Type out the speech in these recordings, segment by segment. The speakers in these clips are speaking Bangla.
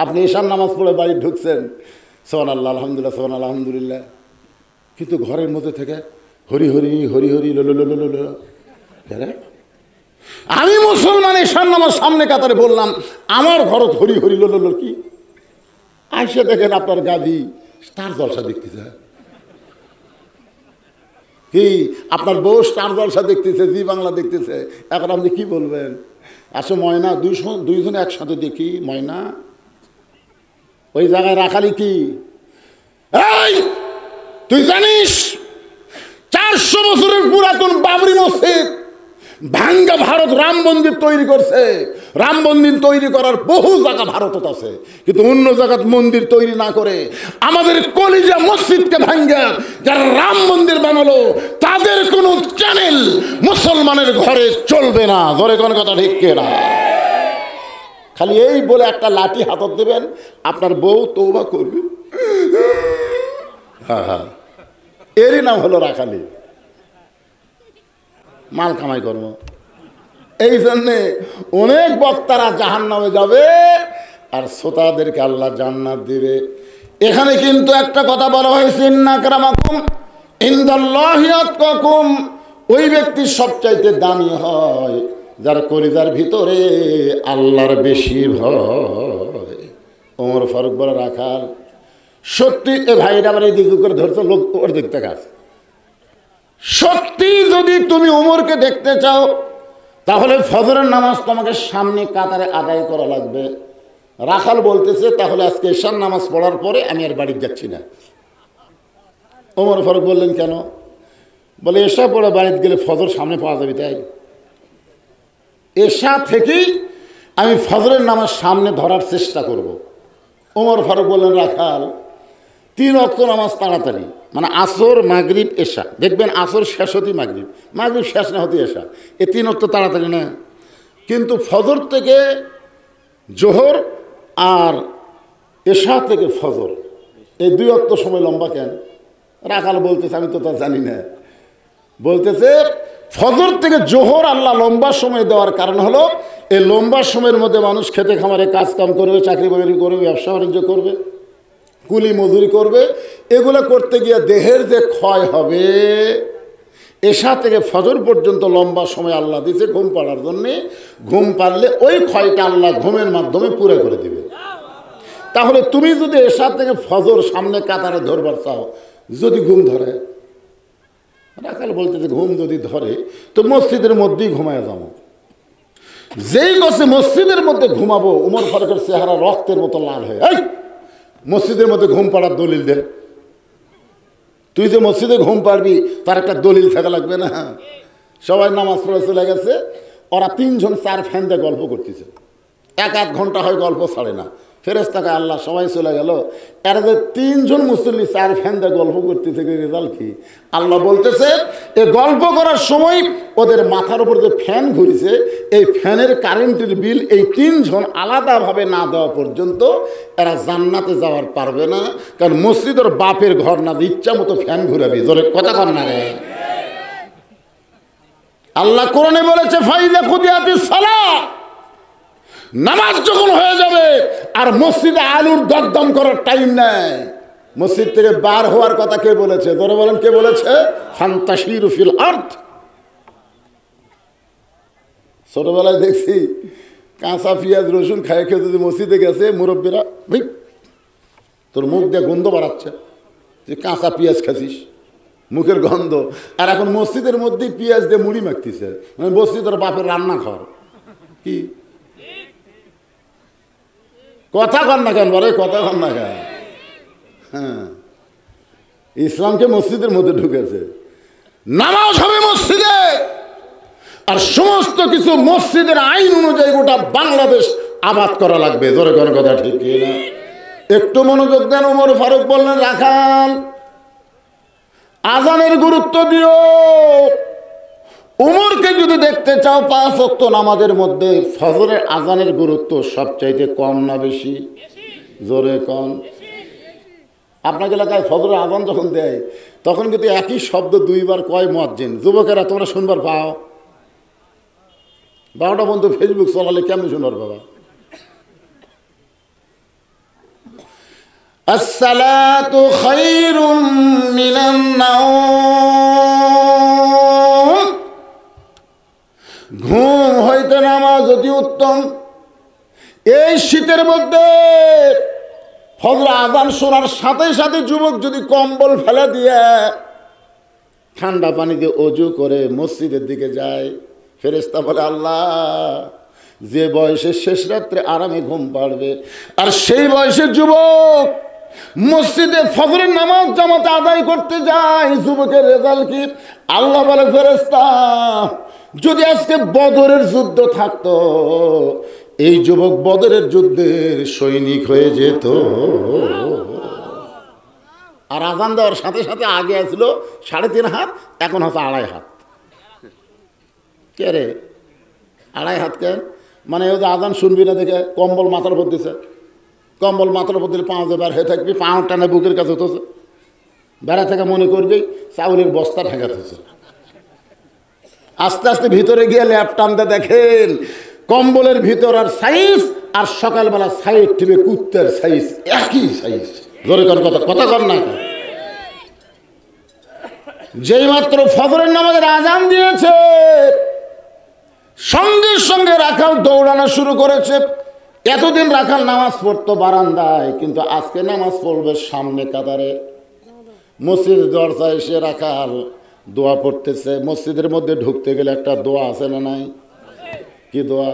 আপনি ঈশার নামাজ পড়ে বাড়ি ঢুকছেন, সুবহানাল্লাহ আলহামদুলিল্লাহ সুবহানাল্লাহ আলহামদুলিল্লাহ, কিন্তু ঘরের মধ্যে থেকে হরি হরি হরি হরি লো লো লো লো লো। আমি মুসলমান ঈশার নামাজ সামনে কাতারে বললাম, আমার ঘরত হরি হরি লো লো লো কি? আইসে দেখেন আপনার গাদি স্টার জলসা দেখতেছে। কি আপনার বউ স্টার জলসা দেখতেছে, জি বাংলা দেখতেছে, এখন আপনি কি বলবেন? আসো ময়না, দুইজনে একসাথে দেখি ময়না। ওই জায়গায় রাখালি কি? এই তুই জানিস 400 বছরের পুরাতন বাবরি মসজিদ ভাঙ্গা ভারত রাম মন্দির তৈরি করছে। রাম মন্দির তৈরি করার বহু জায়গা ভারতত আছে, কিন্তু অন্য জায়গাত মন্দির তৈরি না করে আমাদের কলিজা মসজিদকে ভাঙ্গা যারা রাম মন্দির বানালো, তাদের কোনো চ্যানেল মুসলমানের ঘরে চলবে না। ধরে কোন কথা ঠিক না? খালি এই বলে একটা লাঠি হাতত দেবেন, আপনার বউ তওবা করবে। হ্যাঁ, এরই নাম হলো রাখালি, মাল কামাই কর্ম। এই জন্যে অনেক বক্তারা জাহান্নামে যাবে আর শ্রোতাদেরকে আল্লাহ জান্নাত দিবে। এখানে কিন্তু একটা কথা বলা হয়েছে, ইন্না আকরামাকুম ইনদাল্লাহি আতকাকুম। ওই ব্যক্তি সবচাইতে দামি হয় যার কলিজার ভিতরে আল্লাহর বেশি ভয়। ওমর ফারুক বলে রাখাল সত্যি, এ ভাইরা আবার এই দিক করে ধরছো, লোক ওর দেখতে কাজ। সত্যি যদি তুমি ওমরকে দেখতে চাও তাহলে ফজরের নামাজ তোমাকে সামনে কাতারে আদায় করা লাগবে। রাখাল বলতেছে তাহলে আজকে ঈশার নামাজ পড়ার পরে আমি আর বাড়ি যাচ্ছি না। ওমর ফারুক বললেন কেন? বলে এশা পড়ে বাড়িতে গেলে ফজর সামনে পাওয়া যাবে, তাই এশা থেকেই আমি ফজরের নামাজ সামনে ধরার চেষ্টা করব। ওমর ফারুক বললেন রাখাল 3 ওয়াক্ত নামাজ তাড়াতাড়ি, মানে আসর মাগরিব এশা, দেখবেন আসর শেষ হতেই মাগরিব, মাগরিব শেষ না হতে এশা, এই 3 ওয়াক্ত তাড়াতাড়ি না। কিন্তু ফজর থেকে জোহর আর এশা থেকে ফজর এই 2 ওয়াক্ত সময় লম্বা কেন? রাখাল বলতেছে আমি তো তা জানি না। বলতেছে ফজর থেকে জোহর আল্লাহ লম্বা সময় দেওয়ার কারণ হলো এই লম্বা সময়ের মধ্যে মানুষ খেতে খামারে কাজ কাম করবে, চাকরি বাকরি করবে, ব্যবসা বাণিজ্য করবে, কুলি মজুরি করবে। এগুলো করতে গিয়ে দেহের যে ক্ষয় হবে, এশা থেকে ফজর পর্যন্ত লম্বা সময় আল্লাহ দিয়েছে ঘুম পাড়ার জন্যে। ঘুম পারলে ওই ক্ষয়টা আল্লাহ ঘুমের মাধ্যমে পুরো করে দিবে। তাহলে তুমি যদি এশা থেকে ফজর সামনে কাতারে ধরবার চাও, যদি ঘুম ধরে, রাখাল বলতেছে ঘুম যদি ধরে তো মসজিদের মধ্যেই ঘুমায় যাবো। যেই বসে মসজিদের মধ্যে ঘুমাবো, ওমর ফারুকের চেহারা রক্তের মতো লাল হয়ে, এই মসজিদের মধ্যে ঘুম পাড়ার দলিল দে। তুই যে মসজিদে ঘুম পারবি তার একটা দলিল থাকা লাগবে না? সবাই নামাজ পড়ে চলে গেছে, ওরা 3 জন 4 ফ্যান দিয়ে গল্প করতেছে, 1-1 ঘন্টা হয় গল্প ছাড়ে না। ফেরেশতাকে আল্লাহ সবাই চলে গেল, এরা যে 3 জন মুসল্লি 4 ফ্যান দিয়ে গল্প করতেছে, রেজাল্ট কি? আল্লাহ বলতেছে এই গল্প করার সময় ওদের মাথার উপর যে ফ্যান ঘুরেছে, এই ফ্যানের কারেন্টের বিল এই 3 জন আলাদাভাবে না দেওয়া পর্যন্ত এরা জান্নাতে যাওয়ার পারবে না। কারণ মসজিদের বাপের ঘর না, ইচ্ছা মতো ফ্যান ঘুরাবি। জোরে কথা কর না রে। আল্লাহ কোরআনে বলেছে ফাইজা কুদিয়াতিস সালাহ, নামাজ যখন হয়ে যাবে আর মসজিদে আলুর দরদম করার টাইম নাই। মসজিদ থেকে বার হওয়ার কথা কে বলেছে? ধরে বলেন কে বলেছে? ফান্তাশিরু ফিল আরদ। ছোটবেলায় দেখছি কাঁচা পেঁয়াজ রসুন খায় খেয়ে যদি মসজিদে গেছে মুরব্বীরা, ভাই তোর মুখ দিয়ে গন্ধ বাড়াচ্ছে যে কাঁচা পেঁয়াজ খাচ্ছিস, মুখের গন্ধ। আর এখন মসজিদের মধ্যেই পেঁয়াজ দিয়ে মুড়ি মাখতেছে, মানে মসজিদের বাপের রান্না ঘর। কি কথা কন না কেন? বলে কথা কন না কেন? হ্যাঁ, ইসলামকে মসজিদের মধ্যে ঢুকেছে। নামাজ হবে মসজিদে, আর সমস্ত কিছু মসজিদের আইন অনুযায়ী গোটা বাংলাদেশ আবাদ করা লাগবে। জোরে কোন কথা ঠিক না? একটু মনোযোগ দেন। ওমর ফারুক বললেন রাখাল আজানের গুরুত্ব দিও। উমরকে যদি দেখতে চাও 5 ওয়াক্ত নামাজের মধ্যে ফজরের আজানের গুরুত্ব সবচাইতে কম না বেশি? জোরে কম। আপনার এলাকায় ফজরের আজান যখন দেয় তখন কিন্তু একই শব্দ 2 বার কয় মুয়াজ্জিন। যুবকেরা তোমরা শুনবার পাও? 12টা পর্যন্ত ফেসবুক চালালে কেমন শুনবার বাবা? আসসালাতু খায়রুম মিনান নাওম, ঘুম হইতে নামাজ অতি উত্তম। এই শীতের মধ্যে ফজর আযান শোনার সাথে সাথে যুবক যদি কম্বল ফেলে দিয়ে ঠান্ডা পানি দিয়ে অজু করে মসজিদের দিকে যায়, ফেরেশতা বলে আল্লাহ যে বয়সে শেষ রাত্রে আরামে ঘুম পাড়বে, আর সেই বয়সের যুবক মসজিদে ফজরের নামাজ জামাতে আদায় করতে যায়, যুবকের রেজাল্ট কি? আল্লাহ বলে ফেরেশতা যদি আজকে বদরের যুদ্ধ থাকতো, এই যুবক বদরের যুদ্ধের সৈনিক হয়ে যেত। আর আজান দেওয়ার সাথে সাথে আগে আসছিল 3.5 হাত, এখন হচ্ছে 2.5 হাত। কে রে 2.5 হাত কেন? মানে ও যে আজান শুনবি না দেখে কম্বল মাথার উপর দিছে, কম্বল মাথার উপর দিলে পাঁচ বের হয়ে থাকবি, পাঁচ টানে বুকের কাছে হতেছে, বেড়া থেকে মনে করবি চাউলের বস্তা ঠেকাতেছে। আস্তে আস্তে ভিতরে গিয়ে ল্যাপ টানতে দেখেন কম্বলের ভিতর আর সাইজ আর সকালবেলা সাইড টিপে কুত্তের সাইজ একই সাইজ। জোরে কর কথা, কথা কর না। যেই মাত্র ফজরের নামাজের আজান দিয়েছে সঙ্গে সঙ্গে রাখাল দৌড়ানো শুরু করেছে। এতদিন রাখাল নামাজ পড়তো বারান্দায়, কিন্তু আজকে নামাজ পড়বে সামনে কাতারে। মসজিদের দরজায় এসে রাখাল দোয়া পড়তেছে। মসজিদের মধ্যে ঢুকতে গেলে একটা দোয়া আছে না নাই? কি দোয়া?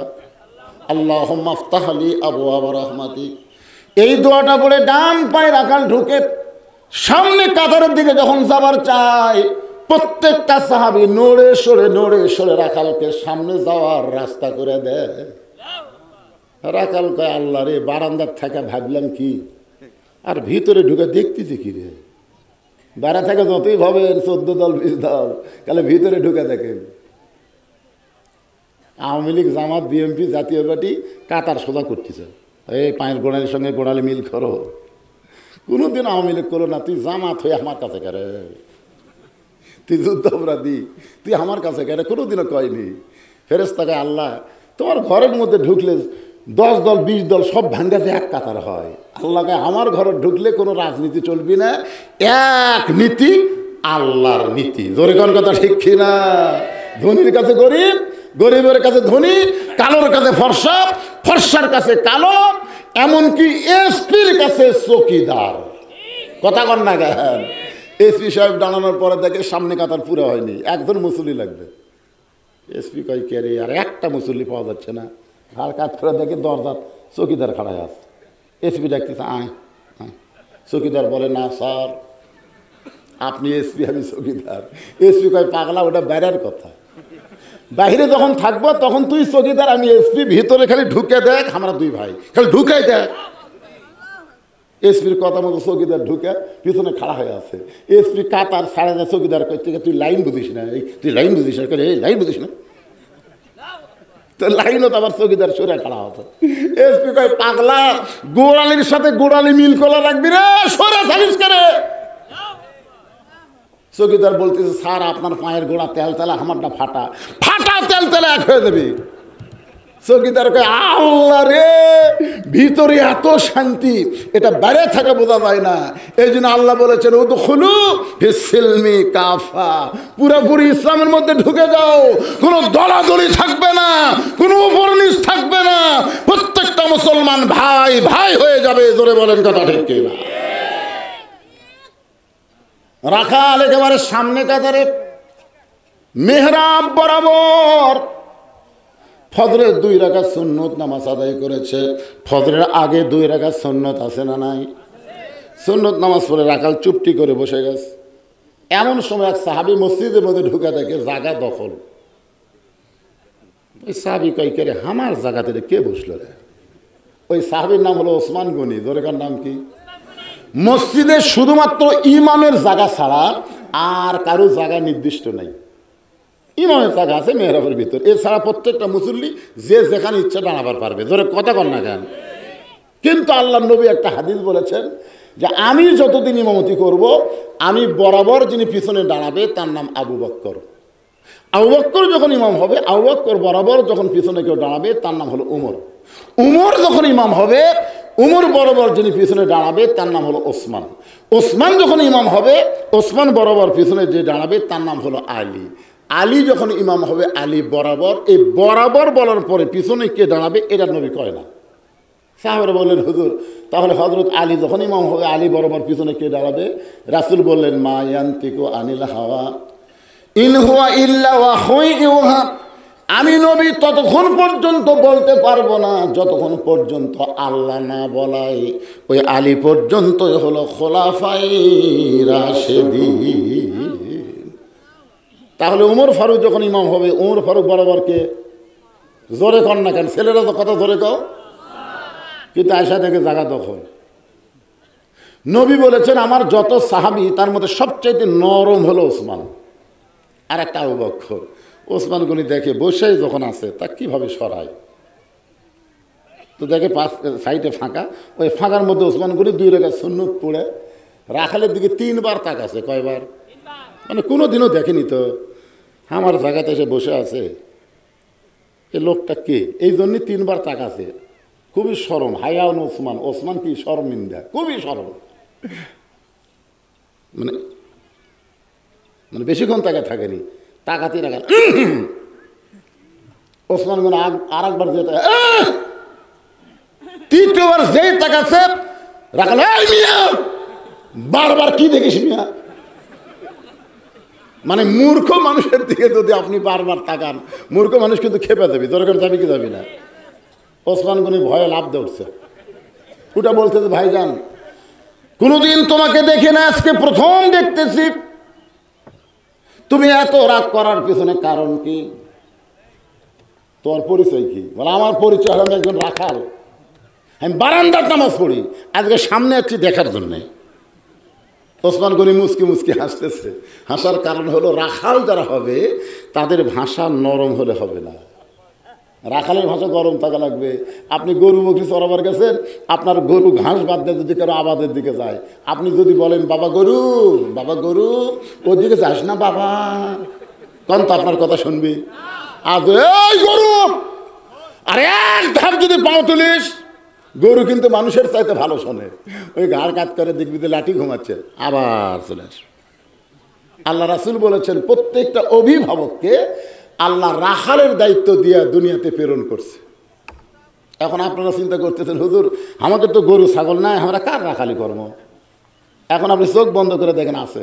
আল্লাহুম্মা আফতাহ লি আবওয়াব রাহমাতি। এই দোয়াটা পড়ে ডান পায়ে রাখাল ঢুকে সামনে কাতারের দিকে যখন যাবার চায়, প্রত্যেকটা সাহাবী নড়ে সরে রাখালকে সামনে যাওয়ার রাস্তা করে দেয়। রাখাল কয় আল্লাহ রে, বারান্দার থাকা ভাবলাম কি, আর ভিতরে ঢুকে দেখতেছি কি রে। বাইরে থেকে যতই ভাবেন 14 দল 20 দল, তাহলে ভিতরে ঢুকে দেখেন আওয়ামী লীগ, জামাত, বিএনপি, জাতীয় পার্টি কাতার সোজা করতেছে। এই পায়ের গোড়ালির সঙ্গে গোড়ালি মিল করো। কোনোদিন আওয়ামী লীগ করো না, তুই জামাত হয়ে আমার কাছে করে, তুই যুদ্ধ অপরাধী, তুই আমার কাছে কেন, কোনোদিনও কয়নি। ফেরেশতাকে আল্লাহ তোমার ঘরের মধ্যে ঢুকলে 10 দল 20 দল সব ভাঙ্গা যে এক কাতার হয়। আল্লাহকে আমার ঘরে ঢুকলে কোনো রাজনীতি চলবি না, এক নীতি, আল্লাহর নীতি। জোরে কোন কথা ঠিক কিনা? ধনীর কাছে গরিব, গরিবের কাছে ধনী, কালোর কাছে ফর্সা, ফর্সার কাছে কালো, এমনকি এসপির কাছে চৌকিদার। কথা কন না কেন? এসপি সাহেব দাঁড়ানোর পরে দেখে সামনে কাতার পুরো হয়নি, একজন মুসল্লি লাগবে। এসপি কয় কে রে, আর একটা মুসল্লি পাওয়া যাচ্ছে না। ঘাড় কাজ করে দেখে দরজার চৌকিদার খাড়ায় আছে। এসপি ডাকতেছে আয়। চৌকিদার বলে না স্যার, আপনি এসপি, আমি চৌকিদার। এসপি কয় পাগলা, ওটা বাইরের কথা, বাইরে যখন থাকবো তখন তুই চৌকিদার, আমি এসপি। ভিতরে খালি ঢুকে দেখ, আমরা দুই ভাই, খালি ঢুকাই দেখ। এসপির কথা মতো চৌকিদার ঢুকে পিছনে খাড়া হয়ে আছে। এসপি কাতার সাড়ে যায়, চৌকিদার করতে তুই লাইন বুঝিস না, তুই লাইন বুঝিস না, এই লাইন বুঝিস না, তো লাইনও তো আবার চৌকিদার সরে খাড়া হতো। এসপি কয় পাগলা, গোড়ালির সাথে গোড়ালি মিল করা রাখবি রে, সরে থাকিস করে। চৌকিদার বলতেছে স্যার আপনার পায়ের গোড়া তেল তেলা, আমারটা ফাটা, ফাটা তেল তেলা এক হয়ে যাবে। চৌকিদার কয় আল্লাহ রে, ভিতরে এত শান্তি, এটা বাইরে থেকে বোঝা যায় না। এই জন্য আল্লাহ বলেছেন উদখুলু ফিস-সিলমি কাফা, পুরোপুরি ইসলামের মধ্যে ঢুকে যাও, কোনো দলাদলি থাকবে না, কোনো উপরনিচ থাকবে না, প্রত্যেকটা মুসলমান ভাই ভাই হয়ে যাবে। জোরে বলেন কথা ঠিক কিনা? রাখাল একেবারে সামনে কাতারে, মেহরাব বরাবর ফজরের 2 রাকাত সুন্নত নামাজ আদায় করেছে। ফজরের আগে 2 রাকাত সুন্নত আছে না নাই? সুন্নত নামাজ পড়ে রাখাল চুপটি করে বসে গেছে। এমন সময় এক সাহাবী মসজিদের মধ্যে ঢুকে দেখে জায়গা দখল। ওই সাহাবী কয় কে রে, আমার জায়গাতে কে বসলো রে? ওই সাহাবীর নাম হলো ওসমান গনি। দরকার নাম কি? মসজিদে শুধুমাত্র ইমামের জায়গা ছাড়া আর কারো জায়গা নির্দিষ্ট নাই। ইমামের জায়গা আছে মেহরাবের ভিতর, এছাড়া প্রত্যেকটা মুসল্লি যে যেখানে ইচ্ছা দাঁড়াবার পারবে। ধরে কথা কর না কেন? কিন্তু আল্লাহ নবী একটা হাদিস বলেছেন যে আমি যতদিন ইমামতি করব, আমি বরাবর যিনি পিছনে দাঁড়াবে তার নাম আবু বকর। আবু বকর যখন ইমাম হবে, আবু বকর বরাবর যখন পিছনে কেউ দাঁড়াবে তার নাম হলো উমর। উমর যখন ইমাম হবে, উমর বরাবর যিনি পিছনে দাঁড়াবে তার নাম হলো ওসমান। ওসমান যখন ইমাম হবে, ওসমান বরাবর পিছনে যে দাঁড়াবে তার নাম হলো আলী। আলী যখন ইমাম হবে আলী বরাবর, এই বরাবর বলার পরে পিছনে কে দাঁড়াবে এটা নবী কয় না। সাহাবারা বললেন হুজুর তাহলে হযরত আলী যখন ইমাম হবে আলী বরাবর পিছনে কে দাঁড়াবে? রাসূল বললেন মা ইয়ান্তিকু আনিল হাওয়া ইন হুয়া ইল্লা ওয়াহয়ুন ইউহা। আমি নবী ততক্ষণ পর্যন্ত বলতে পারবো না যতক্ষণ পর্যন্ত আল্লাহ না বলায়। ওই আলী পর্যন্তই হলো খোলাফায়ে রাশেদিন। তাহলে উমর ফারুক যখন ইমাম হবে, উমর ফারুক বরাবর কে? জোরে কর না কেন, ছেলেরা তো কথা জোরে কও। কিন্তু আয়সা থেকে জায়গা দখল। নবী বলেছেন আমার যত সাহাবী তার মধ্যে সবচাইতে নরম হলো ওসমান, আর একটা আবু বকর। ওসমান গনি দেখে বসে যখন আছে তা কিভাবে সরায়, তো দেখে পাঁচ সাইডে ফাঁকা, ওই ফাঁকার মধ্যে ওসমান গনি 2 রাকাত সুন্নত পড়ে রাখালের দিকে 3 বার তাকাছে। কয়বার? মানে কোনো দিনও দেখেনি তো আমার জায়গাতে এসে বসে আছে এ লোকটা কে, এই জন্যই 3 বার তাকাছে। খুবই শরম, হায়াউন ওসমান, ওসমান কি শরমিন্দা, খুবই শরম। মানে মানে বেশিক্ষণ তাকে থাকেনি, তাকাতে রাখাল। ওসমান গুলো আর একবার যেতে, তৃতীয়বার যেই তাকাচ্ছে রাখাল মিয়া বারবার কি দেখিস মিয়া। মানে মূর্খ মানুষের দিকে যদি আপনি বারবার তাকান, মূর্খ মানুষ কিন্তু খেপে যাবি, দরকার যাবি কি যাবি না। ওসমান গনি ভয়ে লাফ দিয়ে উঠছে, ওটা বলছে যে ভাইজান কোনোদিন তোমাকে দেখে না, আজকে প্রথম দেখতেছি। তুমি এত রাগ করার পিছনে কারণ কি? তোমার পরিচয় কি? বলে আমার পরিচয় হলো আমি একজন রাখাল, আমি বারান্দার নামাজ পড়ি, আজকে সামনে আসছি দেখার জন্যে। ওসমান গনি মুচকি মুচকি হাসতেছে। হাসার কারণ হলো রাখাল যারা হবে তাদের ভাষা নরম হলে হবে না, রাখালের ভাষা গরম থাকা লাগবে। আপনি গরু বকরি চড়াবার গেছেন, আপনার গরু ঘাস বাদ দিয়ে যদি কারো আবাদের দিকে যায়, আপনি যদি বলেন বাবা গরু, বাবা গরু, ওর দিকে যাস না বাবা, তখন তো আপনার কথা শুনবি। আজ এই গরু, আরে এক ধাপ যদি পাও তুলিস, গরু কিন্তু মানুষের চাইতে ভালো শোনে। ওই ঘাড় কাত করে দেখবি যে লাঠি ঘুমাচ্ছে, আবার চলে আস। আল্লাহ রাসূল বলেছেন প্রত্যেকটা অভিভাবককে আল্লাহ রাখালের দায়িত্ব দিয়ে দুনিয়াতে প্রেরণ করছে। এখন আপনারা চিন্তা করতেছেন হুজুর আমাদের তো গরু ছাগল নাই, আমরা কার রাখালি কর্ম? এখন আপনি চোখ বন্ধ করে দেখেন, আছে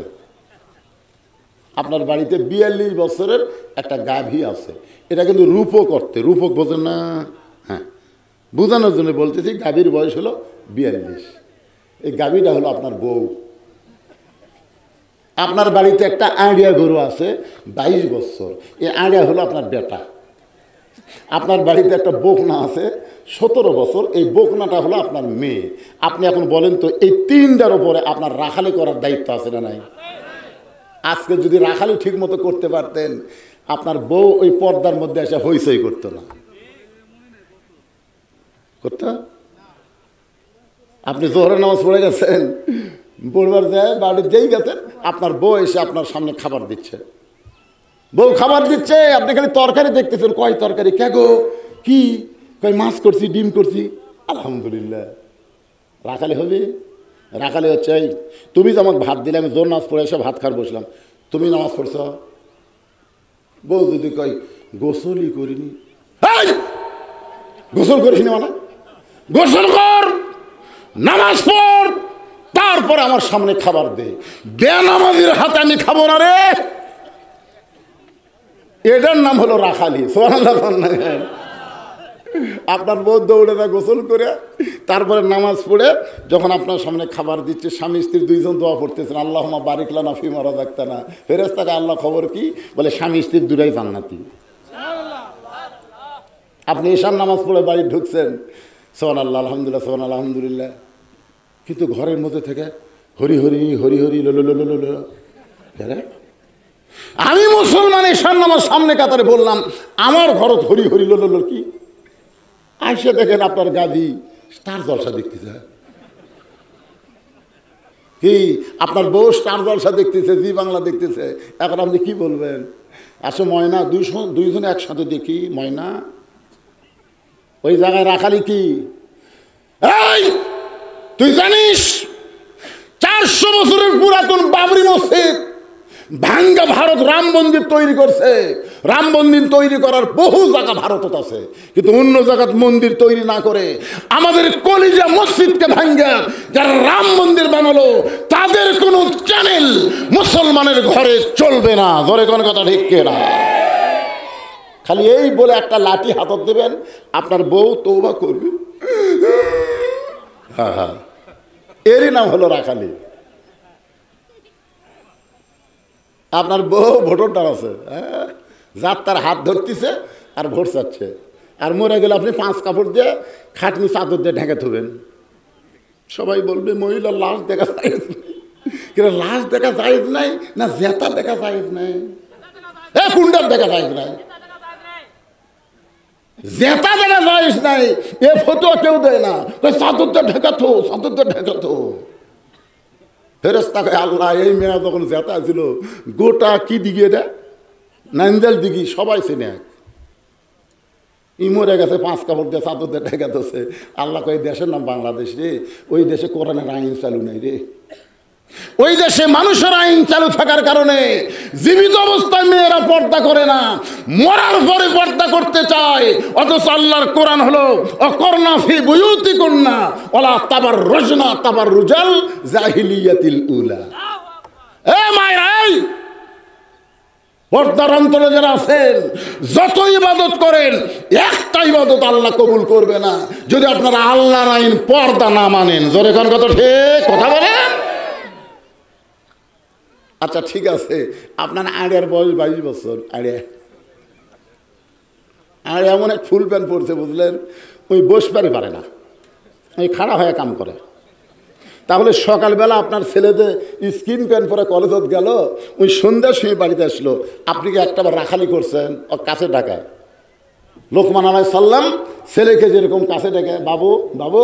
আপনার বাড়িতে 42 বছরের একটা গাভী আছে, এটা কিন্তু রূপক করতে, রূপক বোঝেন না? হ্যাঁ, বোঝানোর জন্য বলতেছি, গাভীর বয়স হলো 42। এই গাভীটা হলো আপনার বউ। আপনার বাড়িতে একটা আড়িয়া গরু আছে 22 বছর, এই আড়িয়া হলো আপনার বেটা। আপনার বাড়িতে একটা বকনা আছে 17 বছর, এই বকনাটা হলো আপনার মেয়ে। আপনি এখন বলেন তো এই 3টার উপরে আপনার রাখালি করার দায়িত্ব আছে না নাই? আজকে যদি রাখালি ঠিক মতো করতে পারতেন, আপনার বউ ওই পর্দার মধ্যে এসে হইচই করতো না, করতো? আপনি জোহরের নামাজ পড়ে গেছেন, পড়বার যায় বাড়ির যেই গেছেন, আপনার বউ এসে আপনার সামনে খাবার দিচ্ছে, বউ খাবার দিচ্ছে, আপনি খালি তরকারি দেখতেছেন, কয় তরকারি, কে গো কি কয়, মাছ করছি, ডিম করছি, আলহামদুলিল্লাহ। রাখালি হবে? রাখালি হচ্ছে এই তুমি যে আমাকে ভাত দিলে, আমি জোর নামাজ পড়ে এসে ভাত খাওয়ার বসলাম, তুমি নামাজ পড়ছ। বউ যদি কয় গোসলই করিনি, গোসল করিসনি মানে গোসল কর, নামাজ পড়, তারপরে আমার সামনে খাবার দে। বেনামাজির হাতে আমি খাবো না রে। এটার নাম হলো রাখালি। সুবহানাল্লাহ। আপনার বউ দৌড়ে না গোসল করে তারপরে নামাজ পড়ে যখন আপনার সামনে খাবার দিচ্ছে, স্বামী স্ত্রী 2জন দোয়া পড়তেছেন, আল্লাহুম্মা বারিক লানা ফিমা রাযাকতানা। ফেরেশতাকে আল্লাহ খবর কি বলে, স্বামী স্ত্রী দুটাই জান্নাতি। আপনি ঈশার নামাজ পড়ে বাড়ি ঢুকছেন, সুবহানাল্লাহ, আলহামদুলিল্লাহ, সুবহানাল্লাহ, আলহামদুলিল্লাহ, কিন্তু ঘরের মধ্যে থেকে হরি হরি হরি হরি লো লো লো লো লো। আমি মুসলমান, ঈশার নামাজ সামনে কাতারে বললাম, আমার ঘরত হরি হরি লো লো লো কি? আইসা দেখেন আপনার গাদি স্টার জলসা দেখতেছে। কি আপনার বউ স্টার জলসা দেখতেছে, জি বাংলা দেখতেছে, এখন আপনি কি বলবেন? আসো ময়না, দুইজনে একসাথে দেখি ময়না। ওই জায়গায় রাখালি কি, এই তুই জানিস 400 বছরের পুরাতন বাবরি মসজিদ ভাঙ্গা ভারত রাম মন্দির তৈরি করছে। রাম মন্দির তৈরি করার বহু জায়গা ভারতত আছে, কিন্তু অন্য জায়গাত মন্দির তৈরি না করে আমাদের কলিজা মসজিদকে ভাঙ্গা যারা রাম মন্দির বানালো তাদের কোনো চ্যানেল মুসলমানের ঘরে চলবে না। ধরে কোন কথা ঠিক কিনা? খালি এই বলে একটা লাঠি হাতত দেবেন, আপনার বউ তওবা করবে। হ্যাঁ হ্যাঁ, এরই নাম হলো রাখালি। আপনার বউ ভোটরটা আছে, যার তার হাত ধরতেছে আর ভোট চাচ্ছে, আর মরে গেলে আপনি 5 কাপড় দিয়ে খাটনি চাদর দিয়ে ঢেকে থবেন। সবাই বলবে মহিলার লাশ দেখা জায়েজ নাই। কিন্তু লাশ দেখা জায়েজ নাই না জেতা দেখা জায়েজ নাই? কুন্ডার দেখা জায়েজ নাই, জেতা দেখা জায়েজ নাই। এ ফটো কেউ দেয় না, চাদর দিয়ে ঢেকাতো, চাদর দিয়ে ঢেকাতো। ফেরেশতা কয় আল্লাহ এই মেয়া যখন জেতা ছিল গোটা কি দিকে দেয় নাইন্দাল দিঘি সবাই চিনে। ই মরে গেছে 5 কাপড় দিয়ে চাদর দিয়ে ঢেকাতেছে। আল্লাহ কয় দেশের নাম বাংলাদেশ রে, ওই দেশে কোরআনের আইন চালু নাই রে। ওই দেশে মানুষের আইন চালু থাকার কারণে জীবিত অবস্থায় মেয়েরা পর্দা করে না, মরার পরে পর্দা করতে চায়। অথচ আল্লাহর কোরআন হলো অকরনা ফি বুয়ুতিকুন্না ওয়ালা তাবাররুজনা তাবাররুজাল জাহিলিয়াতিল উলা। এ মায়েরা, পর্দার অন্তরে যারা আছেন যত ইবাদত করেন একটা ইবাদত আল্লাহ কবুল করবে না যদি আপনারা আল্লাহর আইন পর্দা না মানেন। জোরে কোন কথা ঠিক কথা বলেন। আচ্ছা ঠিক আছে, আপনার আড়িয়ার বয়স 22 বছর। আড়িয়া এমন এক ফুল প্যান্ট পরছে বুঝলেন, ওই বসবারই পারে না, ওই খাড়া হয়ে কাম করে। তাহলে সকালবেলা আপনার ছেলেদের স্কিন প্যান্ট পরে কলেজত গেল, ওই সন্ধ্যার সময় বাড়িতে আসলো, আপনি কি একটাবার রাখালি করছেন? ও কাছে ডাকায় লোকমান আলাইহিস সালাম ছেলেকে যেরকম কাছে ডেকে, বাবু বাবু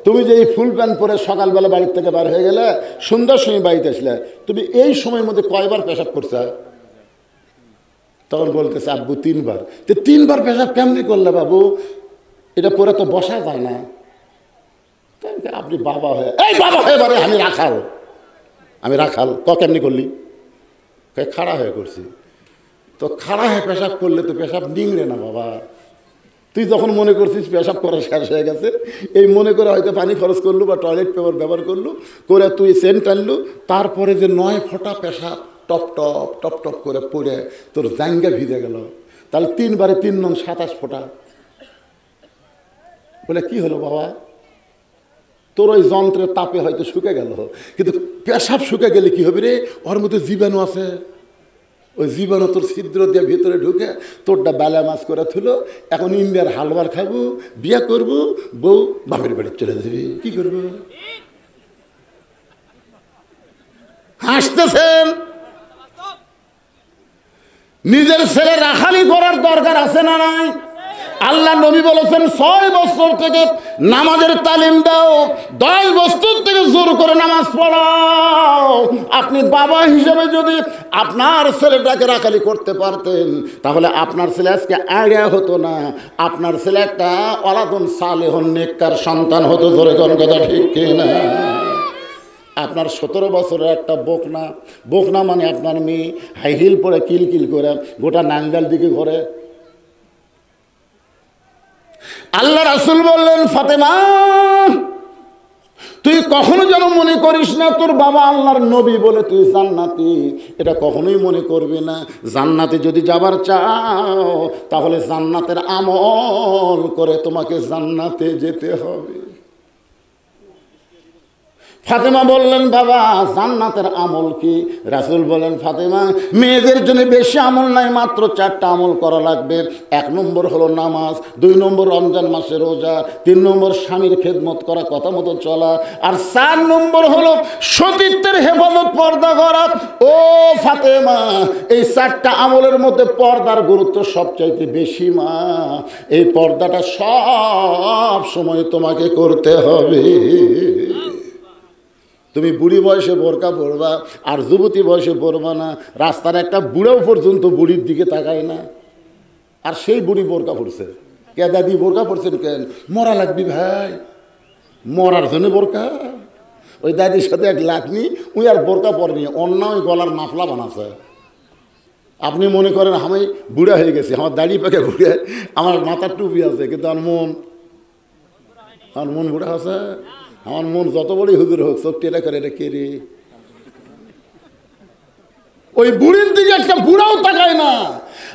তুমি যে এই ফুল প্যান্ট পরে সকালবেলা বাড়ির থেকে বার হয়ে গেলে, সন্ধ্যার সময় বাড়িতে আসলে, তুমি এই সময়ের মধ্যে কয়বার পেশাব করছে? তখন বলতেছে আব্বু 3 বার। তো 3 বার পেশাব কেমনি করলে বাবু? এটা পরে তো বসা যায় না। আপনি বাবা হয়ে, এই বাবা হয়ে বারে আমি রাখাল কেমনি করলি? খাড়া হয়ে করছি। তো খাড়া হয়ে পেশাব করলে তো পেশাব নিংড়ে না বাবা। তুই যখন মনে করছিস পেশাব করা শেষ হয়ে গেছে, এই মনে করে হয়তো পানি খরচ করলু বা টয়লেট পেপার ব্যবহার করলু, করে তুই সেন্ট আনলু, তারপরে যে 9 ফোঁটা পেশাব টপ টপ টপ টপ করে পড়ে তোর জাঙ্গা ভিজে গেল, তাহলে 3 বারে 3 নং 27 ফোঁটা। বলে কি হলো বাবা? তোর ওই যন্ত্রের তাপে হয়তো শুকে গেল, কিন্তু পেশাব শুকে গেলে কি হবে রে? ওর মধ্যে জীবাণু আছে, ওই জীবাণু তোর ছিদ্র দিয়ে ভিতরে ঢুকে তোরটা বেলা মাছ করে থুলো। এখন ইন্ডিয়ার হালবার খাবো, বিয়ে করবো, বউ বাপের বাড়ি চলে যাবে, কি করবো? হাসতেছেন। নিজের ছেলে রাখালি করার দরকার আছে না নাই? আল্লাহ নবী বলেছেন 6 বছর থেকে নামাজের তালিম দাও, 10 বছর থেকে জোর করে নামাজ পড়াও। আপনি বাবা হিসেবে যদি আপনার ছেলেটাকে রাখালি করতে পারতেন, তাহলে আপনার ছেলে আজকে আইডিয়া হতো না, আপনার ছেলে একটা ওয়ালাদুন সালেহুন নেককার সন্তান হতো। ধরে কোন কথা ঠিক কিনা? আপনার 17 বছরের একটা বোকনা মানে আপনার মেয়ে হাই হিল পরে কিলকিল করে গোটা নাঙ্গাল দিকে ঘরে। আল্লাহ রাসূল বললেন, ফাতেমা তুই কখনো যেন মনে করিস না তোর বাবা আল্লাহর নবী বলে তুই জান্নাতি, এটা কখনোই মনে করবি না। জান্নাতে যদি যাবার চাও তাহলে জান্নাতের আমল করে তোমাকে জান্নাতে যেতে হবে। ফাতেমা বললেন, বাবা জান্নাতের আমল কি? রাসূল বলেন, ফাতেমা মেয়েদের জন্য বেশি আমল নাই, মাত্র 4টা আমল করা লাগবে। 1 নম্বর হলো নামাজ, 2 নম্বর রমজান মাসে রোজা, 3 নম্বর স্বামীর খেদমত করা, কথা মতো চলা, আর 4 নম্বর হলো সতীত্বের হেফাজত, পর্দা করা। ও ফাতেমা, এই 4টা আমলের মধ্যে পর্দার গুরুত্ব সবচাইতে বেশি মা। এই পর্দাটা সব সময় তোমাকে করতে হবে। তুমি বুড়ি বয়সে বোরকা পরবা আর যুবতী বয়সে পরবা না। রাস্তার একটা বুড়াও পর্যন্ত বুড়ির দিকে তাকায় না, আর সেই বুড়ি বোরকা পরছে। কে দাদি বোরকা পরছেন কেন? মরা লাগবি ভাই, মরার জন্য বোরকা? ওই দাদির সাথে এক লাখনি, ওই আর বোরকা পরেনি, অন্য ওই গলার মাফলা বানাচ্ছে। আপনি মনে করেন আমি বুড়া হয়ে গেছি, আমার দাড়ি পেকে বুড়ে, আমার মাথার টুপি আছে, কিন্তু আমার মন বুড়া আছে। আমার মন যত বড়ই হুজুর হোক, চোখটি এটা করে, এটা কে রে? ওই বুড়ির দিকে একটা বুড়াও তাকায় না,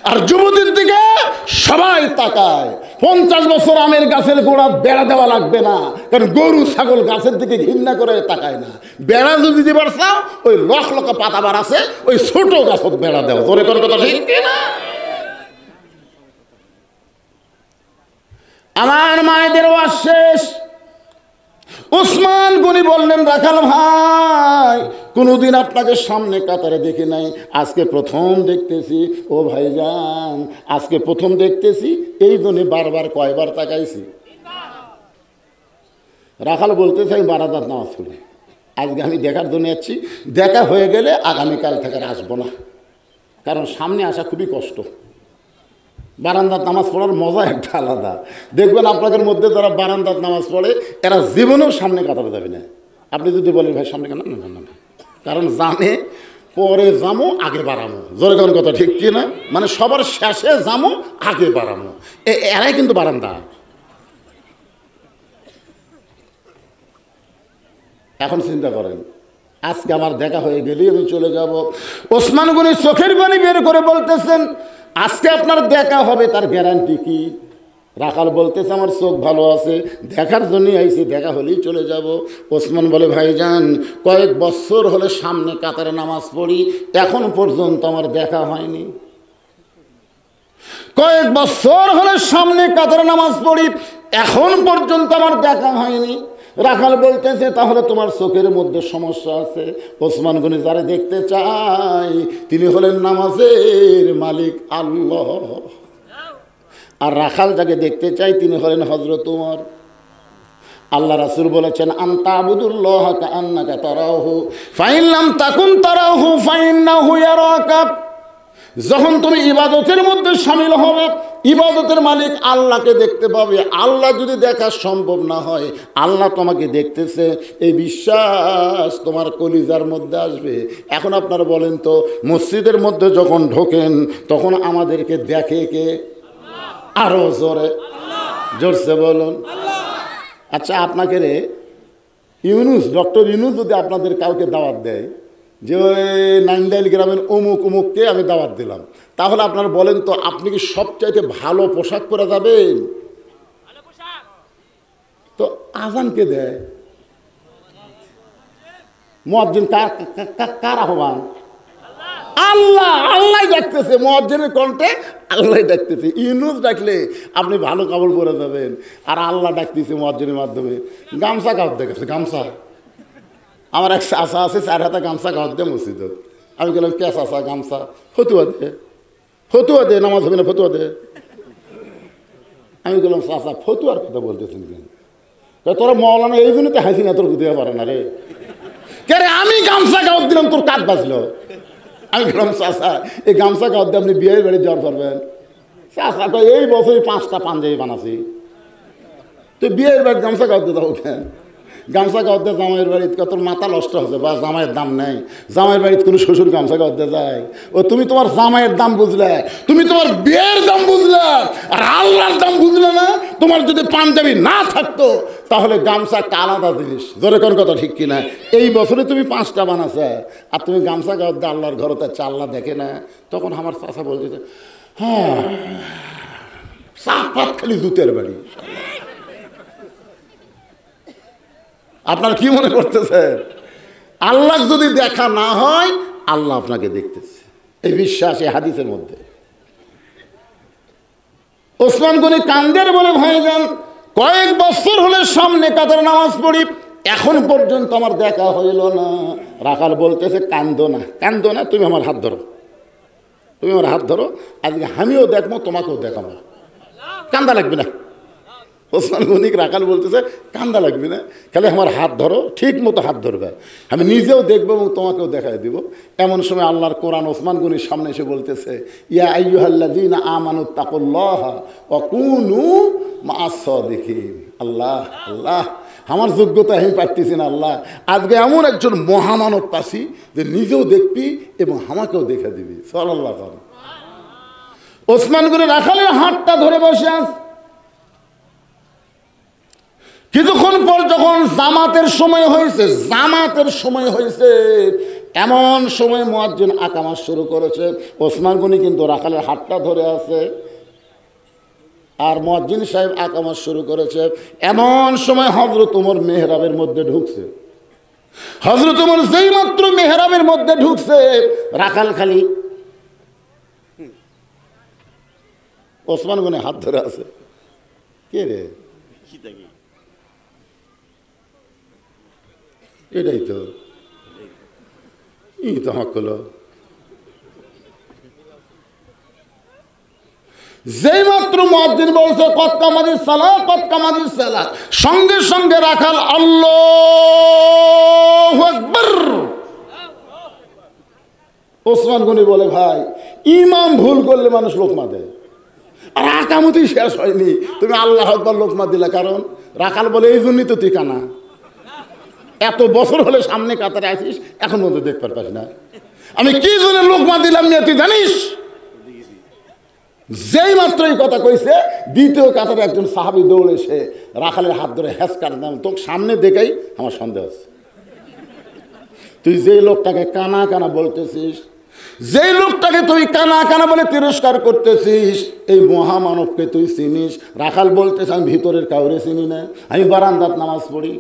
আর যুবতীর দিকে সবাই তাকায়। 50 বছর আমের গাছের গোড়া বেড়া দেওয়া লাগবে না, কারণ গরু ছাগল গাছের দিকে ঘৃণা করে তাকায় না। বেড়া যদি দিবার চাও, ওই লকা পাতাবার আছে, ওই ছোট গাছত বেড়া দেওয়া। তোরে তোর কথা ঠিক না? আমার মায়েদের ওয়াজ শেষ। ওসমান গনি বললেন, রাখাল ভাই, কোনোদিন আপনাকে সামনে কাতারে দেখি নাই, আজকে প্রথম দেখতেছি। ও ভাইজান, আজকে প্রথম দেখতেছি, এই জন্য বারবার কয়বার তাকাইছি। রাখাল বলতেছে, আমি বারাদাত নামাজ পড়ি, আজকে আমি দেখার জন্য যাচ্ছি, দেখা হয়ে গেলে আগামীকাল থেকে আর আসবো না, কারণ সামনে আসা খুবই কষ্ট। বারান্দাত নামাজ পড়ার মজা একটা আলাদা। দেখবেন আপনাদের মধ্যে যারা বারান্দাত নামাজ পড়ে, এরা জীবনেও সামনে কাতারে যাবে না। আপনি যদি বলেন ভাই সামনে কেন, না, কারণ জানে পরে যামো আগে বাড়ামো। জোরে কোন কথা ঠিক কি না? মানে সবার শেষে যামো আগে বাড়ামো, এরাই কিন্তু বারান্দা। এখন চিন্তা করেন, আজকে আমার দেখা হয়ে গেলেই আমি চলে যাব। ওসমান গনি চোখের পানি বের করে বলতেছেন, আজকে আপনার দেখা হবে, তার গ্যারান্টি কি? রাখাল বলতেছে, আমার চোখ ভালো আছে, দেখার জন্যই আইছি, দেখা হলেই চলে যাব। ওসমান বলে, ভাইজান, কয়েক বছর হলে সামনে কাতারে নামাজ পড়ি, এখন পর্যন্ত আমার দেখা হয়নি। কয়েক বছর হলে সামনে কাতারে নামাজ পড়ি, এখন পর্যন্ত আমার দেখা হয়নি। রাখাল বলতেছে, তাহলে তোমার চোখের মধ্যে সমস্যা আছে। ওসমান গনি যারা দেখতে চায়, তিনি হলেন নামাজের মালিক আল্লাহ, আর রাখাল যাকে দেখতে চাই, তিনি হলেন হযরত উমর। আল্লাহ রাসূল বলেছেন, আনতা আবুদুল্লাহ কাআন্নাকা তারাহু ফাইন লাম তাকুন তারাহু ফাইন্নাহু ইয়ারাকা। যখন তুমি ইবাদতের মধ্যে শামিল হবে, ইবাদতের মালিক আল্লাহকে দেখতে পাবে। আল্লাহ যদি দেখা সম্ভব না হয়, আল্লাহ তোমাকে দেখতেছে, এই বিশ্বাস তোমার কলিজার মধ্যে আসবে। এখন আপনারা বলেন তো, মসজিদের মধ্যে যখন ঢোকেন, তখন আমাদেরকে দেখে কে? আরো জোরে, জোরসে বলুন। আচ্ছা, আপনাকে রে ইউনুস, ডক্টর ইউনুস যদি আপনাদের কাউকে দাওয়াত দেয়, যে ওই নাইন্দাইল গ্রামের অমুক অমুককে আমি দাওয়াত দিলাম, তাহলে আপনারা বলেন তো, আপনি কি সবচাইতে ভালো পোশাক পরে যাবেন? তো আজান কে দেয়? মুয়াজ্জিন কার আহ্বান? আল্লাহ, আল্লাহ ডাকতেছে, মুয়াজ্জিনের কণ্ঠে আল্লাহ ডাকতেছে। ইউনুস ডাকলে আপনি ভালো কাপড় পরে যাবেন, আর আল্লাহ ডাকতেছে মুয়াজ্জিনের মাধ্যমে। গামছা কাপড় দেখেছে, গামছা। আমার এক চাষা আছে, 4 হাতে গামছা কাপড় দেয় মসজিদ। আমি গেলাম, কে চাষা? গামছা। ফতুয়া দে, নামাজ হবে না, ফতুয়া দে। আমি গেলাম, চাষা ফতুয়ার কথা বলতেছেন কেন? তোরা মৌলানা এই জন্য তো হাসি না, তোর দিতে পারে না রে। কে রে, আমি গামছা কাপড় দিলাম, তোর কাজ বাঁচলো। আমি গেলাম, চাষা এই গামছা কাপড় দিয়ে আপনি বিয়ের বাড়ি যাওয়ার পারবেন? চাষা কয়, এই বছরই 5টা পাঞ্জাবি বানাচ্ছি। তুই বিয়ের বাড়ি গামছা কাপড় দিয়ে যাবো কেন? গামছা কাপড় দিয়ে জামাইয়ের বাড়িতে তোর মাথা নষ্ট হচ্ছে, বা জামাইয়ের দাম নেই। জামাইয়ের বাড়িতে কোনো শ্বশুর গামছা কাপড় দিয়ে যায়? ও তুমি তোমার জামাইয়ের দাম বুঝলে, তুমি তোমার বিয়ের দাম বুঝলে, আর আল্লাহর দাম বুঝলে না। তোমার যদি পাঞ্জাবি না থাকতো, তাহলে গামছা একটা আলাদা জিনিস। জোরে কোন কথা ঠিক কিনা? এই বছরে তুমি 5টা বানাচ্ছে, আর তুমি গামছা কাপড় দিয়ে আল্লাহর ঘরে তার চাল্লা দেখে না। তখন আমার চাচা বলতেছে, হ্যাঁ, চাপাত খালি জুতের বাড়ি। আপনার কি মনে করতেছেন? আল্লাহ যদি দেখা না হয়, আল্লাহ আপনাকে দেখতেছে, এই বিশ্বাস এই হাদিসের মধ্যে। ওসমান গনি কান্দের বলে, ভাইজান, কয়েক বছর হলে সামনে কাতারে নামাজ পড়ি, এখন পর্যন্ত আমার দেখা হইল না। রাখাল বলতেছে, কান্দো না, কান্দো না, তুমি আমার হাত ধরো, তুমি আমার হাত ধরো, আজকে আমিও দেখবো, তোমাকেও দেখাবো, কান্দা লাগবে না। ওসমান গনিক রাখাল বলতেছে, কান্দা লাগবে না, খালি আমার হাত ধরো, ঠিক মতো হাত ধরবে, আমি নিজেও দেখবো এবং তোমাকেও দেখাই দিব। এমন সময় আল্লাহর কোরআন ওসমান গনির সামনে এসে বলতেছে, ইয়া আইয়ুহাল্লাযীনা আমানুত্তাকুল্লাহা ওয়া কুনু মা'আস সাদিকিন। আল্লাহ, আল্লাহ, আমার যোগ্যতা আমি পারতেছি না আল্লাহ, আজকে এমন একজন মহামানব পাচ্ছি যে নিজেও দেখবি এবং আমাকেও দেখে দিবি। সাল্লাল্লাহু আলাইহি ওয়াসাল্লাম। ওসমান গনি রাখালের হাতটা ধরে বসে আছে। কিছুক্ষণ পর যখন জামাতের সময় হয়েছে, এমন সময় মুয়াজ্জিন আকামত শুরু করেছে। ওসমান গনি কিন্তু রাখালের হাতটা ধরে আছে, আর মুয়াজ্জিন সাহেব আকামত শুরু করেছে। এমন সময় হযরত ওমর মেহরাবের মধ্যে ঢুকছে। হযরত ওমর যেই মাত্র মেহরাবের মধ্যে ঢুকছে, রাখাল খালি ওসমান গনি হাত ধরে আছে। কে রে? এটাই তো হক হলো। যেই মাত্র মুয়াজ্জিন বলছে কদ কামাতিস সালাত, সঙ্গে সঙ্গে রাখাল আল্লাহু আকবার। ওসমান গনি বলে, ভাই ইমাম ভুল করলে মানুষ লোকমা দেয়, আর আকামতি শেষ হয়নি তুমি আল্লাহু আকবার লোকমা দিলে। কারণ রাখাল বলে, এই জন্যই তো তুই কানা, এত বছর হলে সামনে কাতারে আসিস, এখন পর্যন্ত দেখতে পাস না আমি কি জন্য লোকমা দিলাম নিয়ে তুই জানিস? যেই মাত্র এই কথা কইছে, দ্বিতীয় কাতারে একজন সাহাবী দৌড়ে এসে রাখালের হাত ধরে হেসকার দাম, তোকে সামনে দেখেই আমার সন্দেহ আছে। তুই যেই লোকটাকে কানা কানা বলতেছিস, যেই লোকটাকে তুই কানা কানা বলে তিরস্কার করতেছিস, এই মহামানবকে তুই চিনিস? রাখাল বলতেছ, আমি ভিতরের কাউরে চিনি না, আমি বারান্দাত নামাজ পড়ি।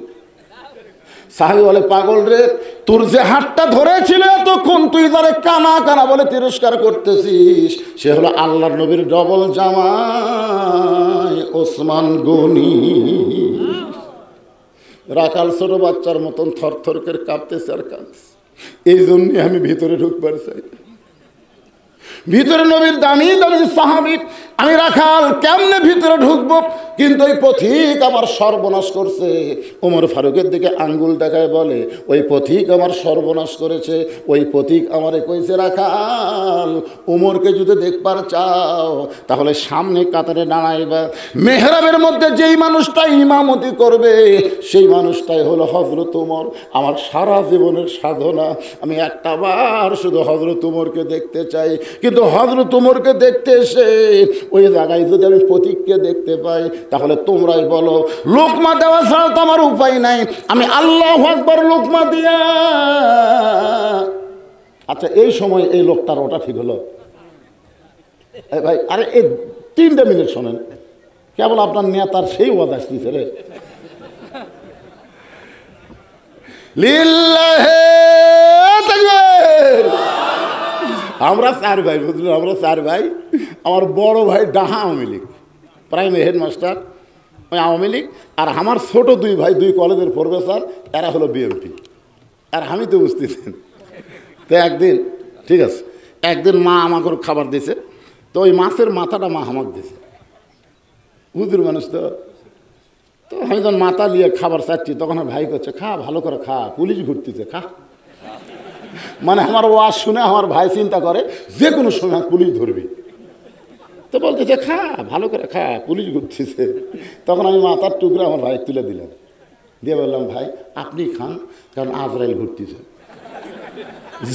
সাহাবী বলে, পাগল রে, তোর যে হাতটা ধরেছিল এতক্ষণ তুই যারে কানা কানা বলে তিরস্কার করতেছিস, সে হলো আল্লাহর নবীর ডবল জামাই ওসমান গনি। রাখাল ছোট বাচ্চার মতন থরথর করে কাঁপতেছে আর কাঁদছে। এই জন্যই আমি ভিতরে ঢুকবার চাই। ভিতরে নবীর দামি দামি সাহাবী, আমি রাখাল কেমনে ভিতরে ঢুকবো? কিন্তু ওই পথিক আমার সর্বনাশ করছে। ওমর ফারুকের দিকে আঙ্গুল দেখায় বলে, ওই পথিক আমার সর্বনাশ করেছে। ওই পথিক আমারে কইছে, রাখাল ওমরকে যদি দেখবার চাও তাহলে সামনে কাতারে দাঁড়াইবা। মেহরাবের মধ্যে যেই মানুষটা ইমামতি করবে সেই মানুষটাই হলো হযরত ওমর। আমার সারা জীবনের সাধনা, আমি একটা বার শুধু হযরত ওমরকে দেখতে চাই। কিন্তু হযরত ওমরকে দেখতে এসে ওই জায়গায় যদি আমি পথিককে দেখতে পাই, তাহলে তোমরাই বলো লোকমা দেওয়া ছাড়া তো আমার উপায় নাই, আমি আল্লাহু আকবার লোকমা দিয়া। আচ্ছা, এই সময় এই লোকটার ওটা ঠিক হলো? ভাই আরে এই 3টা মিনিট শোনেন, কেবল আপনার নেতার সেই ওয়াজ আসতেছে রে। লিল্লাহি তাকবীর। আমরা 4 ভাই, বুঝলেন, আমরা 4 ভাই। আমার বড় ভাই ডাহা আওয়ামী লীগ, প্রাইমারি হেডমাস্টার ওই আওয়ামী লীগ। আর আমার ছোট 2 ভাই 2 কলেজের প্রফেসর, এরা হলো বিএনপি। আর আমি তো বুঝতেছেন। তো একদিন, ঠিক আছে, একদিন মা আমাকে খাবার দিয়েছে, তো ওই মাছের মাথাটা মা আমাকে দিয়েছে। হুজুর মানুষ তো, তো আমি যখন মাথা নিয়ে খাবার চাচ্ছি, তখন আমার ভাই করছে, খা ভালো করে খা, পুলিশ ঘুরতেছে, খা। মানে আমার ওয়াজ শুনে আমার ভাই চিন্তা করে যে কোনো সময় পুলিশ ধরবি, তো বলতেছে খা ভালো করে খা, পুলিশ ঘুরতেছে। তখন আমি মাথার টুকরা আমার ভাই তুলে দিলাম, দিয়ে বললাম, ভাই আপনি খান, কারণ আজরাইল ঘুরতেছে।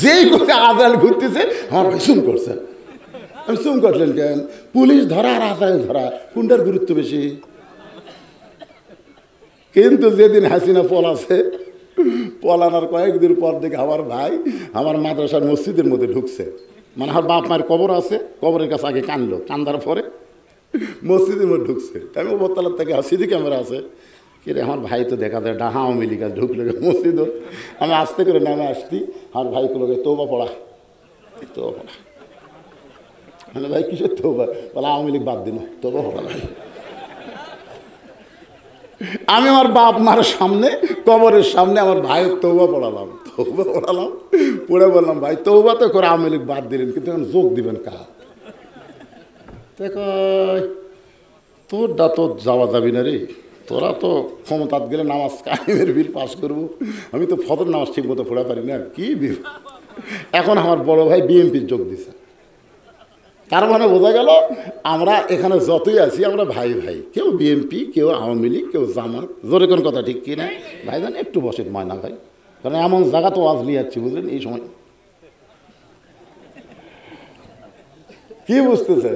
যেই করছে আজরাইল ঘুরতেছে, আমার ভাই চুম করছে। আমি চুম করলেন কেন? পুলিশ ধরা আর আজরাইল ধরা কোনটার গুরুত্ব বেশি? কিন্তু যেদিন হাসিনা পলাছে, পলানোর কয়েকদিন পর দেখে আমার ভাই আমার মাদ্রাসার মসজিদের মধ্যে ঢুকছে। মানে আমার বাপ মায়ের কবর আছে, কবরের কাছে আগে কানলো, কান্দার পরে মসজিদের মধ্যে ঢুকছে। আমি ওপরতলার থেকে সিডি ক্যামেরা আছে, কিরে আমার ভাই তো দেখা যায় ডাহা আওয়ামী লীগ ঢুকলো মসজিদও। আমি আস্তে করে নামে আসছি, আমার ভাই গুলোকে তৌবা পড়া, তৌবা পড়া। মানে ভাই কিসের তৌবা? বলে আওয়ামী লীগ বাদ দিন, তৌবা পড়া ভাই। আমি আমার বাপ মার সামনে, কবরের সামনে আমার ভাইয়ের তৌবা পড়ালাম, পড়ে বললাম, ভাই তৌবা তো করে আওয়ামী লীগ বাদ দিলেন, কিন্তু এখন যোগ দিবেন কার? তোরটা তো যাওয়া যাবি না রে, তোরা তো ক্ষমতাত গেলে নামাজ কায়েমের বিল পাস করবো, আমি তো ফজর নামাজ ঠিক মতো পড়া পারি না, কি বিল। এখন আমার বড় ভাই বিএনপির যোগ দিছে, তার মানে বোঝা গেল আমরা এখানে যতই আছি আমরা ভাই ভাই, কেউ বিএনপি, কেউ আওয়ামী লীগ, কেউ জামাত। জোরে কোন কথা ঠিক কি না ভাইজান? একটু বসে ময়না ভাই, কারণ এমন জায়গা তো আজ নিয়ে যাচ্ছি বুঝলেন এই সময়। কি বুঝতেছে?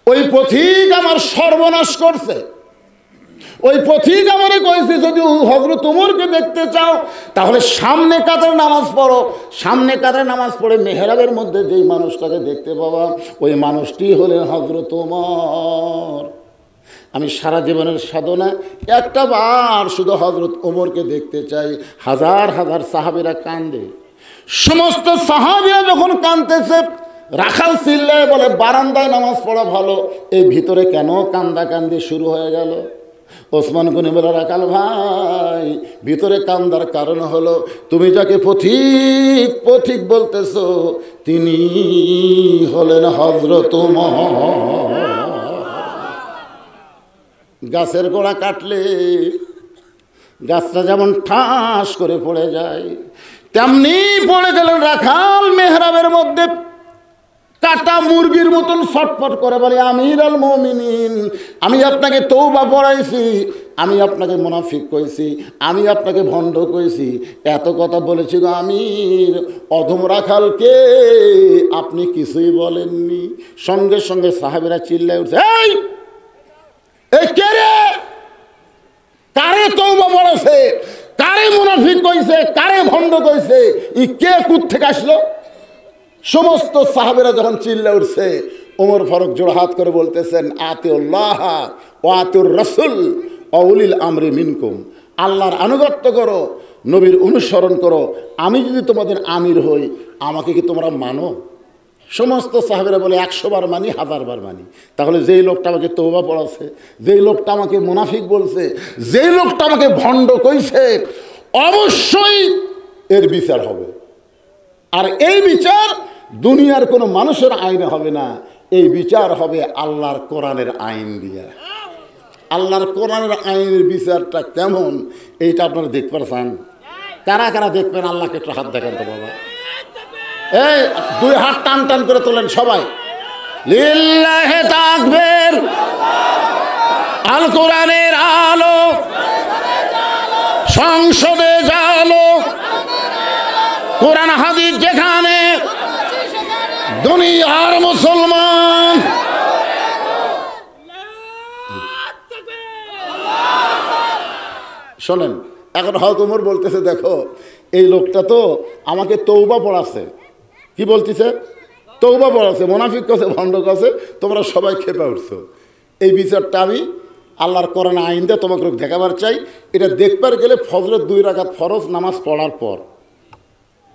ওই পথিক আমার সর্বনাশ করছে। ওই পথিক আমারে কইছে যদি হযরত ওমরকে দেখতে চাও তাহলে সামনে কাতারে নামাজ পড়ো। সামনে কাতারে নামাজ পড়ে মেহরাবের মধ্যে যেই মানুষটাকে দেখতে পাবা ওই মানুষটি হলেন হযরত ওমর। আমি সারা জীবনের সাধনা একটা বার শুধু হযরত ওমরকে দেখতে চাই। হাজার হাজার সাহাবীরা কান্দে। সমস্ত সাহাবীরা যখন কাঁদতেছে, রাখাল চিল্লায় বলে বারান্দায় নামাজ পড়া ভালো। এই ভিতরে কেন কান্দাকান্দি শুরু হয়ে গেল? ওসমান গনি বলে, রাখাল ভাই, ভিতরে কান্দার কারণ হলো তুমি যাকে পথিক পথিক বলতেছো তিনি হলেন হযরত ওমর। গাছের গোড়া কাটলে গাছটা যেমন ঠাস করে পড়ে যায়, তেমনি পড়ে গেলেন রাখাল মেহরাবের মধ্যে। কাটা মুরগির মতন ছটফট করে বলে, আমির আল মুমিনিন, আমি আপনাকে তওবা পড়াইছি, আমি আপনাকে মুনাফিক কইছি, আমি আপনাকে ভণ্ড কইছি, এত কথা বলেছি গো আমির। অধম রাখালকে আপনি কিছুই বলেননি। সঙ্গে সঙ্গে সাহাবীরা চিল্লায় উঠছে, এই কে রে? কারে তওবা পড়াছে? কারে মুনাফিক কইছে? কারে ভণ্ড কইছে? ই কে কুত থেকে আসলো? সমস্ত সাহাবেরা যখন চিল্লা উঠছে, ওমর ফারুক জোড়হাত করে বলতেছেন, আতিউল্লাহ ওয়া আতিউর রাসূল ওয়া উলিল আমরি মিনকুম। আল্লাহর আনুগত্য করো, নবীর অনুসরণ করো। আমি যদি তোমাদের আমির হই, আমাকে কি তোমরা মানো? সমস্ত সাহাবেরা বলে 100 বার মানি, 1000 বার মানি। তাহলে যেই লোকটা আমাকে তওবা পড়াছে, যেই লোকটা আমাকে মুনাফিক বলছে, যেই লোকটা আমাকে ভণ্ড কইছে, অবশ্যই এর বিচার হবে। আর এই বিচার দুনিয়ার কোনো মানুষের আইনে হবে না, এই বিচার হবে আল্লাহর কোরআনের আইন দিয়ে। আল্লাহর কোরআনের আইনের বিচারটা কেমন এইটা আপনারা দেখতে পারছেন? কারা কারা দেখবেন? আল্লাহকে একটু হাত দেখেন তো বাবা। এই 2 হাত টান টান করে তোলেন সবাই। লিল্লাহি তাকবীর। আল কোরআনের আলো সংসদে জালো, কোরআন হাদিস যেখানে, দুনিয়ার মুসলমান। শোনেন, এখন হযরত ওমর বলতেছে, দেখো এই লোকটা তো আমাকে তওবা পড়াছে। কি বলতেছে? তওবা পড়াছে, মুনাফিক কাছে, ভণ্ড কাছে, তোমরা সবাই খেপে উঠছো। এই বিচারটা আমি আল্লাহর কোরআন আইন দিয়ে তোমাকে দেখাবার চাই। এটা দেখবার গেলে ফজরের 2 রাকাত ফরজ নামাজ পড়ার পর